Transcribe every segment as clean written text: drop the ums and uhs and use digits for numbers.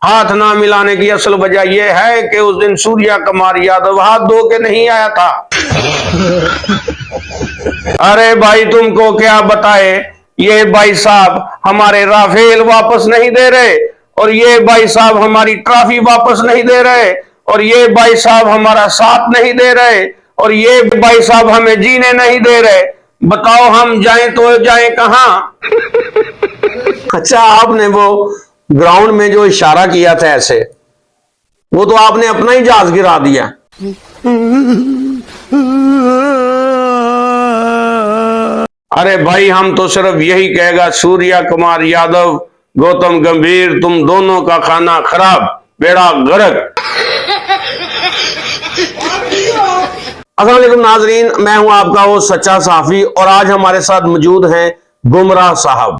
हाथ ना मिलाने की असल वजह यह है कि उस दिन सूर्या कुमार यादव हाथ धो के नहीं आया था। अरे भाई तुमको क्या बताए, ये भाई साहब हमारे राफेल वापस नहीं दे रहे, और ये भाई साहब हमारी ट्रॉफी वापस नहीं दे रहे, और ये भाई साहब हमारा साथ नहीं दे रहे, और ये भाई साहब हमें जीने नहीं दे रहे। बताओ हम जाएं तो जाएं कहां? अच्छा, आपने वो ग्राउंड में जो इशारा किया था ऐसे, वो तो आपने अपना ही जहाज गिरा दिया। अरे भाई हम तो सिर्फ यही कहेगा, सूर्या कुमार यादव, गौतम गंभीर, तुम दोनों का खाना खराब, बेड़ा गर्क। अस्सलाम वालेकुम नाजरीन, मैं हूं आपका वो सच्चा साफी, और आज हमारे साथ मौजूद हैं गुमराह साहब।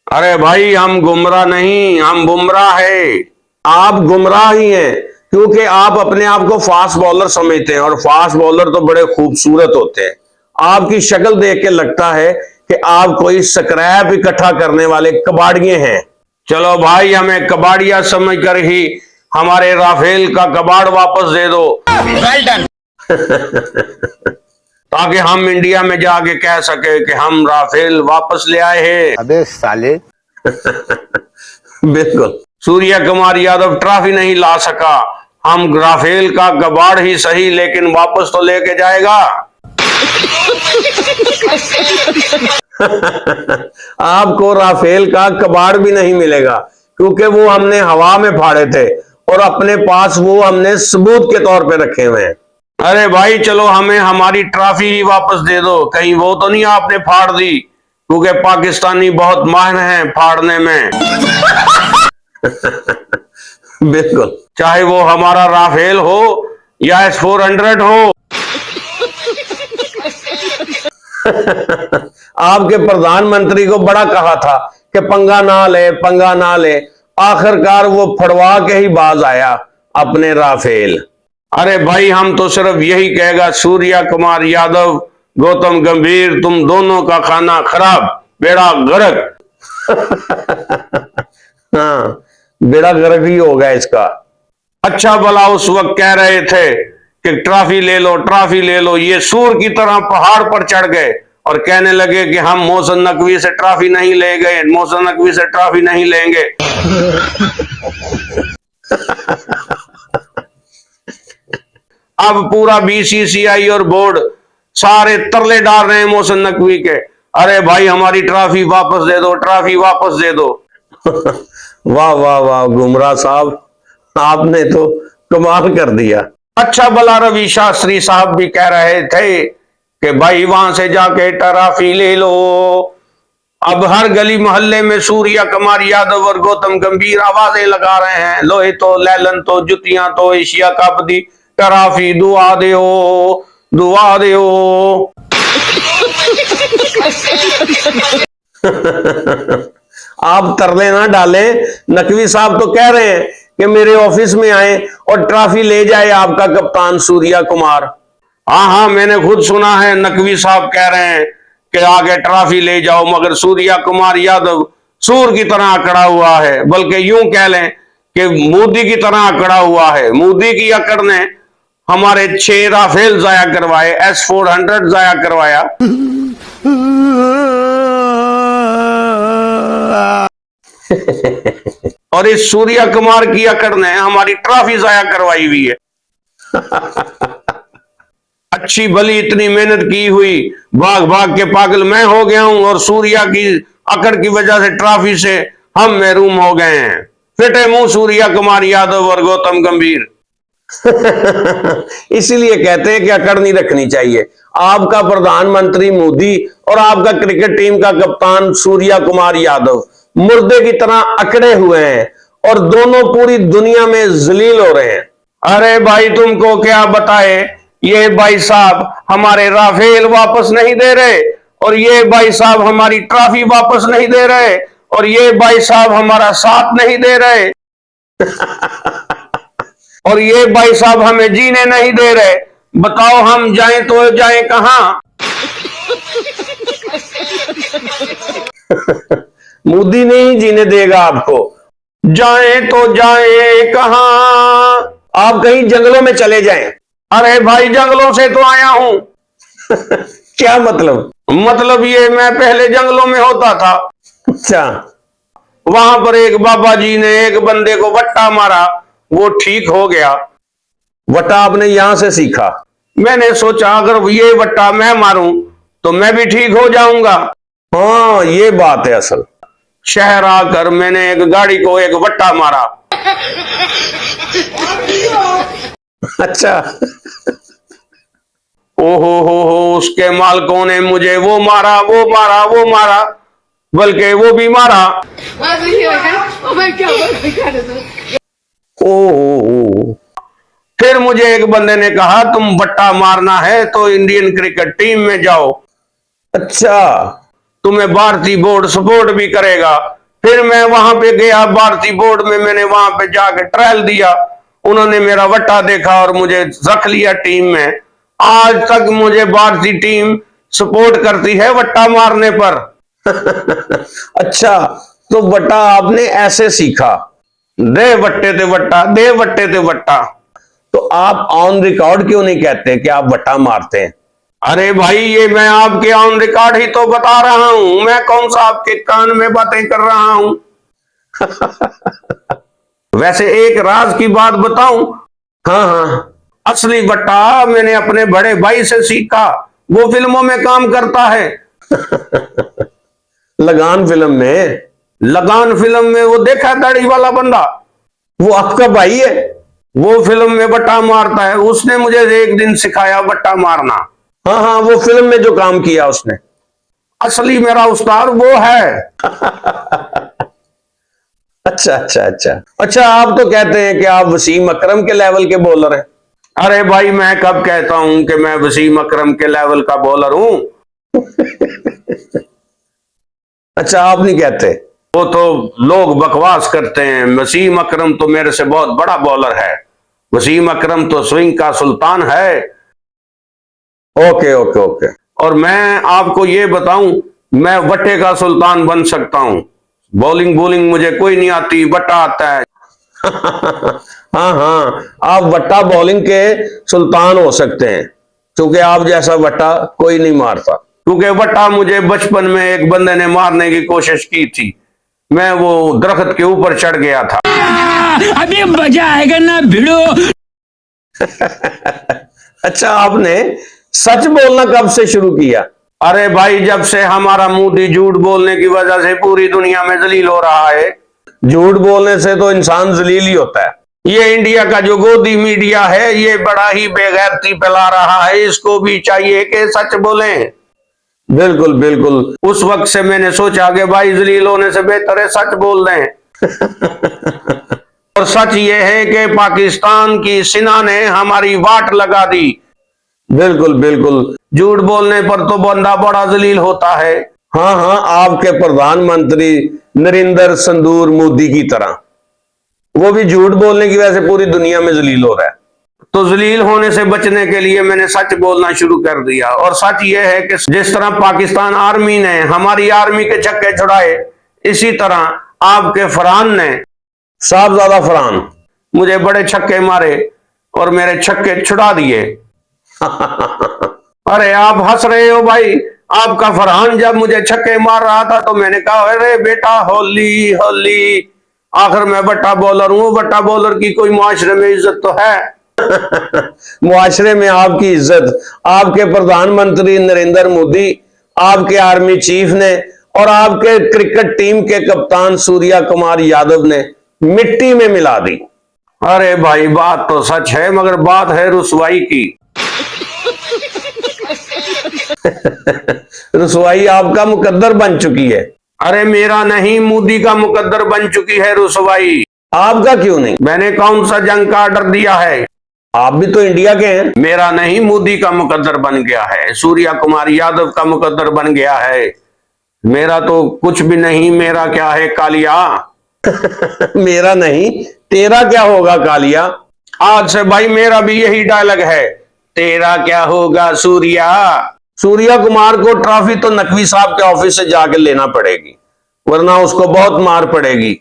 अरे भाई हम गुमराह नहीं, हम बुमराह है। आप गुमराह ही हैं, क्योंकि आप अपने आप को फास्ट बॉलर समझते हैं, और फास्ट बॉलर तो बड़े खूबसूरत होते हैं। आपकी शक्ल देख के लगता है कि आप कोई स्क्रैप इकट्ठा करने वाले कबाड़िए हैं। चलो भाई, हमें कबाड़िया समझकर ही हमारे राफेल का कबाड़ वापस दे दो। Well done. ताकि हम इंडिया में जाके कह सके कि हम राफेल वापस ले आए हैं। अबे साले। बिल्कुल, सूर्या कुमार यादव ट्रॉफी नहीं ला सका, हम राफेल का कबाड़ ही सही, लेकिन वापस तो लेके जाएगा। आपको राफेल का कबाड़ भी नहीं मिलेगा, क्योंकि वो हमने हवा में फाड़े थे, और अपने पास वो हमने सबूत के तौर पे रखे हुए हैं। अरे भाई चलो, हमें हमारी ट्रॉफी ही वापस दे दो। कहीं वो तो नहीं आपने फाड़ दी, क्योंकि पाकिस्तानी बहुत माहिर हैं फाड़ने में। बिल्कुल, चाहे वो हमारा राफेल हो या S-400 हो। आपके प्रधानमंत्री को बड़ा कहा था कि पंगा ना ले, पंगा ना ले, आखिरकार वो फड़वा के ही बाज आया अपने राफेल। अरे भाई हम तो सिर्फ यही कहेगा, सूर्या कुमार यादव, गौतम गंभीर, तुम दोनों का खाना खराब, बेड़ा गर्क। हाँ, बेड़ा गर्क ही होगा इसका। अच्छा भला उस वक्त कह रहे थे कि ट्रॉफी ले लो, ट्रॉफी ले लो, ये सूर की तरह पहाड़ पर चढ़ गए और कहने लगे कि हम मोहसिन नकवी से ट्रॉफी नहीं ले गए, मोहसिन नकवी से ट्रॉफी नहीं लेंगे। अब पूरा BCCI और बोर्ड सारे तरले डाल रहे हैं मोहसिन नकवी के। अरे भाई हमारी ट्रॉफी वापस दे दो, ट्रॉफी वापस दे दो। वाह वाह वाह गुमराह साहब, आपने तो कमाल कर दिया। अच्छा भला रवि शास्त्री साहब भी कह रहे थे कि भाई वहां से जाके ट्रॉफी ले लो। अब हर गली मोहल्ले में सूर्या कुमार यादव और गौतम गंभीर आवाजें लगा रहे हैं, लोहे तो, लैलन तो, जुतियां तो, एशिया कप दी ट्रॉफी दुआ दे, दुआ दे। आप तरले ना डालें, नकवी साहब तो कह रहे हैं कि मेरे ऑफिस में आए और ट्रॉफी ले जाए आपका कप्तान सूर्या कुमार। हाँ हाँ, मैंने खुद सुना है, नकवी साहब कह रहे हैं कि आगे ट्रॉफी ले जाओ, मगर सूर्या कुमार यादव सूर की तरह अकड़ा हुआ है, बल्कि यूं कह लें कि मोदी की तरह अकड़ा हुआ है। मोदी की अकड़ ने हमारे 6 राफेल जाया करवाए, S-400 जाया करवाया। और इस सूर्या कुमार की अकड़ ने हमारी ट्रॉफी जाया करवाई हुई है। अच्छी भली इतनी मेहनत की हुई, भाग भाग के पागल मैं हो गया हूं, और सूर्या की अकड़ की वजह से ट्रॉफी से हम महरूम हो गए हैं। फिटे मुंह सूर्या कुमार यादव और गौतम गंभीर। इसीलिए कहते हैं कि अकड़ नहीं रखनी चाहिए। आपका प्रधानमंत्री मोदी और आपका क्रिकेट टीम का कप्तान सूर्या कुमार यादव मुर्दे की तरह अकड़े हुए हैं, और दोनों पूरी दुनिया में जलील हो रहे हैं। अरे भाई तुमको क्या बताए, ये भाई साहब हमारे राफेल वापस नहीं दे रहे, और ये भाई साहब हमारी ट्रॉफी वापस नहीं दे रहे, और ये भाई साहब हमारा साथ नहीं दे रहे। और ये भाई साहब हमें जीने नहीं दे रहे। बताओ हम जाएं तो जाएं कहां? मोदी नहीं जीने देगा आपको, जाए तो जाए कहां? आप कहीं जंगलों में चले जाएं। अरे भाई जंगलों से तो आया हूं। क्या मतलब? मतलब ये मैं पहले जंगलों में होता था। अच्छा। वहां पर एक बाबा जी ने एक बंदे को वट्टा मारा, वो ठीक हो गया। वटा आपने यहां से सीखा? मैंने सोचा अगर ये वट्टा मैं मारूं तो मैं भी ठीक हो जाऊंगा। हाँ, ये बात है असल। शहर आकर मैंने एक गाड़ी को एक वट्टा मारा। अच्छा। ओहो हो, उसके मालकों ने मुझे वो मारा, वो मारा, वो मारा, बल्कि वो भी मारा। ओ। फिर मुझे एक बंदे ने कहा तुम वट्टा मारना है तो इंडियन क्रिकेट टीम में जाओ, अच्छा। तुम्हें भारतीय बोर्ड सपोर्ट भी करेगा। फिर मैं वहां पे गया भारतीय बोर्ड में, मैंने वहां पे जाके ट्रायल दिया, उन्होंने मेरा वट्टा देखा और मुझे रख लिया टीम में। आज तक मुझे भारतीय टीम सपोर्ट करती है वट्टा मारने पर। अच्छा, तो वटा आपने ऐसे सीखा? दे वट्टे ते वट्टा, दे वट्टे ते वट्टा। तो आप ऑन रिकॉर्ड क्यों नहीं कहते कि आप वटा मारते हैं? अरे भाई ये मैं आपके ऑन रिकॉर्ड ही तो बता रहा हूं, मैं कौन सा आपके कान में बातें कर रहा हूं। वैसे एक राज की बात बताऊं, हाँ हाँ। असली वट्टा मैंने अपने बड़े भाई से सीखा, वो फिल्मों में काम करता है। लगान फिल्म में? लगान फिल्म में वो देखा दाढ़ी वाला बंदा, वो आपका भाई है? वो फिल्म में वट्टा मारता है, उसने मुझे एक दिन सिखाया वट्टा मारना। हाँ हाँ, वो फिल्म में जो काम किया उसने। असली मेरा उस्ताद वो है। अच्छा अच्छा अच्छा अच्छा, आप तो कहते हैं कि आप वसीम अकरम के लेवल के बॉलर हैं। अरे भाई मैं कब कहता हूं कि मैं वसीम अकरम के लेवल का बॉलर हूं। अच्छा, आप नहीं कहते? वो तो लोग बकवास करते हैं, वसीम अकरम तो मेरे से बहुत बड़ा बॉलर है, वसीम अकरम तो स्विंग का सुल्तान है। Okay okay okay. और मैं आपको ये बताऊं, मैं वट्टे का सुल्तान बन सकता हूं। बॉलिंग बॉलिंग मुझे कोई नहीं आती, वट्टा आता है। हाँ हाँ, आप वट्टा बॉलिंग के सुल्तान हो सकते हैं, क्योंकि आप जैसा वट्टा कोई नहीं मारता। क्योंकि वट्टा मुझे बचपन में एक बंदे ने मारने की कोशिश की थी, मैं वो दरख्त के ऊपर चढ़ गया था। अभी मजा आएगा ना भिड़ो। अच्छा, आपने सच बोलना कब से शुरू किया? अरे भाई जब से हमारा मोदी झूठ बोलने की वजह से पूरी दुनिया में जलील हो रहा है। झूठ बोलने से तो इंसान जलील ही होता है। ये इंडिया का जो गोदी मीडिया है ये बड़ा ही बेगैरती फैला रहा है, इसको भी चाहिए कि सच बोलें। बिल्कुल बिल्कुल। उस वक्त से मैंने सोचा कि भाई जलील होने से बेहतर है सच बोल दें। और सच ये है कि पाकिस्तान की सेना ने हमारी वाट लगा दी। बिल्कुल बिल्कुल। झूठ बोलने पर तो बंदा बड़ा जलील होता है। हाँ हाँ, आपके प्रधानमंत्री नरेंद्र संदूर मोदी की तरह, वो भी झूठ बोलने की वजह से पूरी दुनिया में जलील हो रहा है। तो जलील होने से बचने के लिए मैंने सच बोलना शुरू कर दिया। और सच ये है कि जिस तरह पाकिस्तान आर्मी ने हमारी आर्मी के छक्के छुड़ाए, इसी तरह आपके फरहान ने, साहबजादा फरहान, मुझे बड़े छक्के मारे और मेरे छक्के छुड़ा दिए। अरे आप हंस रहे हो भाई, आपका फरहान जब मुझे छक्के मार रहा था तो मैंने कहा अरे बेटा होली होली, आखिर मैं बट्टा बॉलर हूं, बट्टा बॉलर की कोई मुआशरे में इज्जत तो है। मुआशरे में आपकी इज्जत आपके प्रधानमंत्री नरेंद्र मोदी, आपके आर्मी चीफ ने और आपके क्रिकेट टीम के कप्तान सूर्या कुमार यादव ने मिट्टी में मिला दी। अरे भाई बात तो सच है, मगर बात है रुसवाई की। रसवाई आपका मुकद्दर बन चुकी है। अरे मेरा नहीं, मोदी का मुकद्दर बन चुकी है रुसवाई। आपका क्यों नहीं? मैंने कौन सा जंग का ऑर्डर दिया है? आप भी तो इंडिया के हैं। मेरा नहीं, मोदी का मुकद्दर बन गया है, सूर्या कुमार यादव का मुकद्दर बन गया है। मेरा तो कुछ भी नहीं, मेरा क्या है कालिया। मेरा नहीं, तेरा क्या होगा कालिया। आज से भाई मेरा भी यही डायलॉग है, तेरा क्या होगा सूर्या। सूर्या कुमार को ट्रॉफी तो नकवी साहब के ऑफिस से जाकर लेना पड़ेगी, वरना उसको बहुत मार पड़ेगी।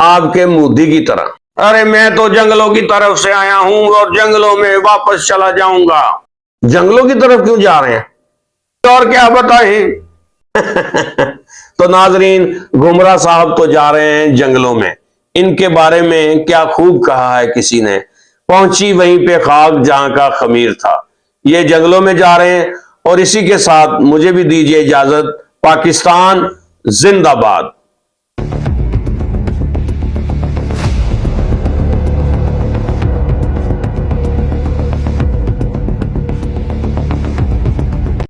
आपके मोदी की तरह। अरे मैं तो जंगलों की तरफ से आया हूं और जंगलों में वापस चला जाऊंगा। जंगलों की तरफ क्यों जा रहे हैं? और क्या बताएं? तो नाजरीन, गुमराह साहब तो जा रहे हैं जंगलों में। इनके बारे में क्या खूब कहा है किसी ने, पहुंची वहीं पे खाक जहां का खमीर था। ये जंगलों में जा रहे हैं। और इसी के साथ मुझे भी दीजिए इजाजत। पाकिस्तान जिंदाबाद।